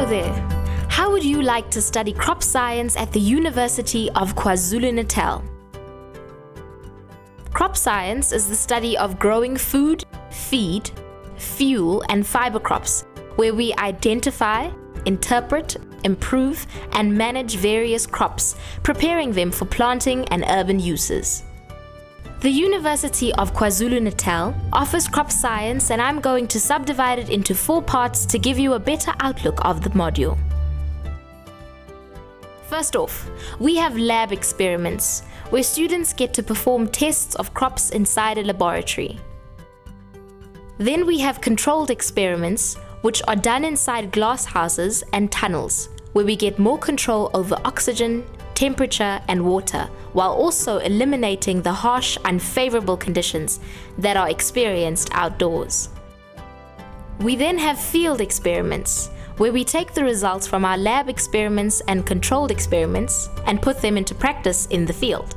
there. How would you like to study crop science at the University of KwaZulu-Natal? Crop science is the study of growing food, feed, fuel, and fiber crops, where we identify, interpret, improve, and manage various crops, preparing them for planting and urban uses. The University of KwaZulu-Natal offers crop science, and I'm going to subdivide it into 4 parts to give you a better outlook of the module. First off, we have lab experiments, where students get to perform tests of crops inside a laboratory. Then we have controlled experiments, which are done inside glass houses and tunnels, where we get more control over oxygen, temperature, and water, while also eliminating the harsh, unfavorable conditions that are experienced outdoors. We then have field experiments, where we take the results from our lab experiments and controlled experiments and put them into practice in the field.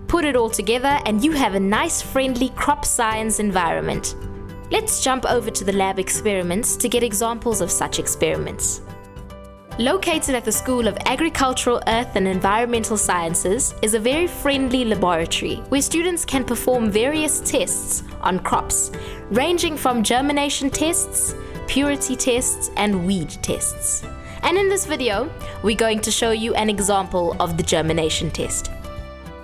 Put it all together and you have a nice, friendly crop science environment. Let's jump over to the lab experiments to get examples of such experiments. Located at the School of Agricultural, Earth and Environmental Sciences is a very friendly laboratory where students can perform various tests on crops, ranging from germination tests, purity tests, and weed tests. And in this video, we're going to show you an example of the germination test.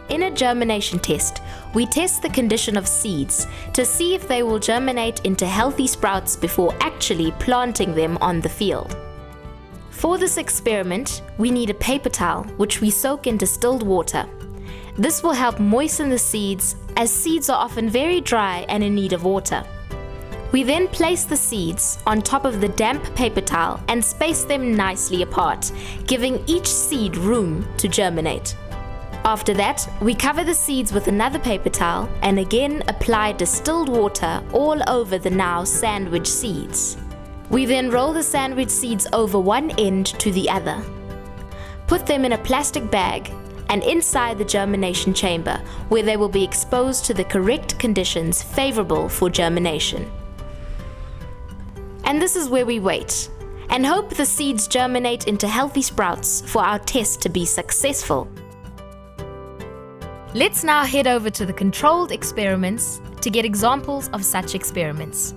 In a germination test, we test the condition of seeds to see if they will germinate into healthy sprouts before actually planting them on the field. For this experiment, we need a paper towel which we soak in distilled water. This will help moisten the seeds, as seeds are often very dry and in need of water. We then place the seeds on top of the damp paper towel and space them nicely apart, giving each seed room to germinate. After that, we cover the seeds with another paper towel and again apply distilled water all over the now sandwiched seeds. We then roll the sandwich seeds over one end to the other. Put them in a plastic bag and inside the germination chamber, where they will be exposed to the correct conditions favorable for germination. And this is where we wait and hope the seeds germinate into healthy sprouts for our test to be successful. Let's now head over to the controlled experiments to get examples of such experiments.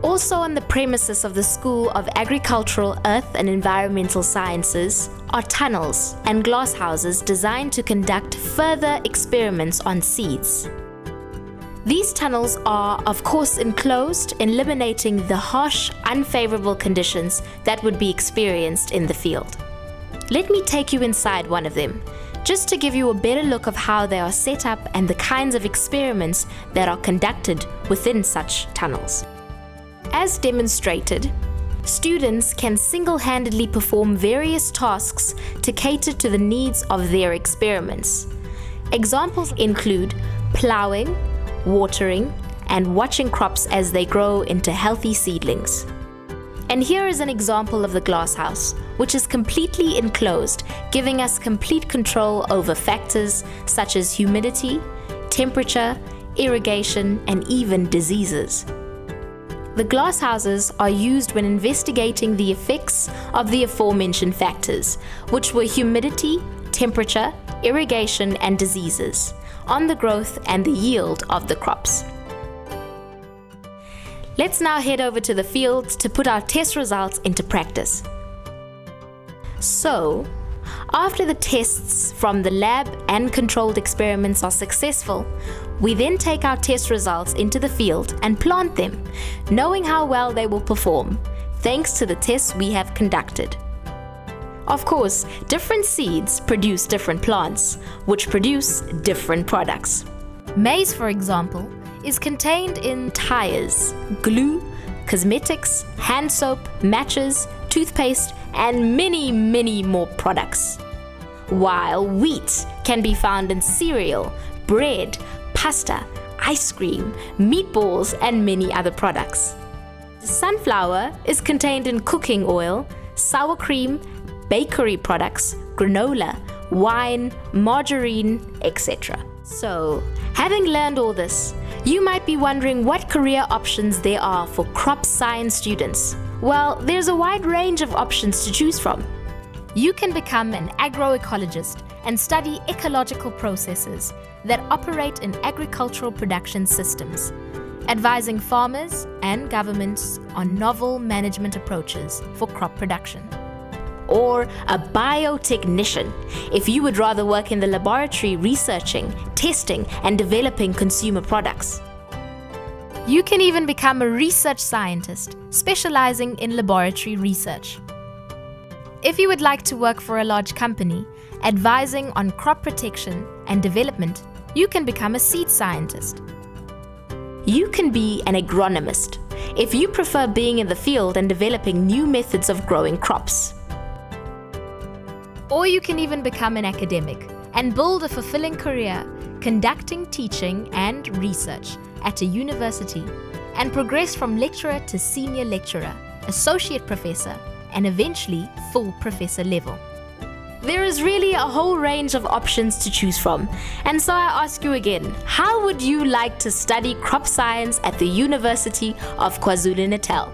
Also on the premises of the School of Agricultural, Earth and Environmental Sciences are tunnels and glass houses designed to conduct further experiments on seeds. These tunnels are, of course, enclosed, eliminating the harsh, unfavorable conditions that would be experienced in the field. Let me take you inside one of them, just to give you a better look of how they are set up and the kinds of experiments that are conducted within such tunnels. As demonstrated, students can single-handedly perform various tasks to cater to the needs of their experiments. Examples include plowing, watering, and watching crops as they grow into healthy seedlings. And here is an example of the glasshouse, which is completely enclosed, giving us complete control over factors such as humidity, temperature, irrigation, and even diseases. The glasshouses are used when investigating the effects of the aforementioned factors, which were humidity, temperature, irrigation, and diseases, on the growth and the yield of the crops. Let's now head over to the fields to put our test results into practice. So, after the tests from the lab and controlled experiments are successful, we then take our test results into the field and plant them, knowing how well they will perform, thanks to the tests we have conducted. Of course, different seeds produce different plants, which produce different products. Maize, for example, is contained in tires, glue, cosmetics, hand soap, matches, toothpaste, and many more products. While wheat can be found in cereal, bread, pasta, ice cream, meatballs, and many other products. Sunflower is contained in cooking oil, sour cream, bakery products, granola, wine, margarine, etc. So, having learned all this, you might be wondering what career options there are for crop science students. Well, there's a wide range of options to choose from. You can become an agroecologist and study ecological processes that operate in agricultural production systems, advising farmers and governments on novel management approaches for crop production. Or a biotechnician, if you would rather work in the laboratory researching, testing, and developing consumer products. You can even become a research scientist, specializing in laboratory research. If you would like to work for a large company, advising on crop protection and development, you can become a seed scientist. You can be an agronomist, if you prefer being in the field and developing new methods of growing crops. Or you can even become an academic and build a fulfilling career conducting teaching and research at a university and progress from lecturer to senior lecturer, associate professor, and eventually full professor level. There is really a whole range of options to choose from, and so I ask you again, how would you like to study crop science at the University of KwaZulu-Natal?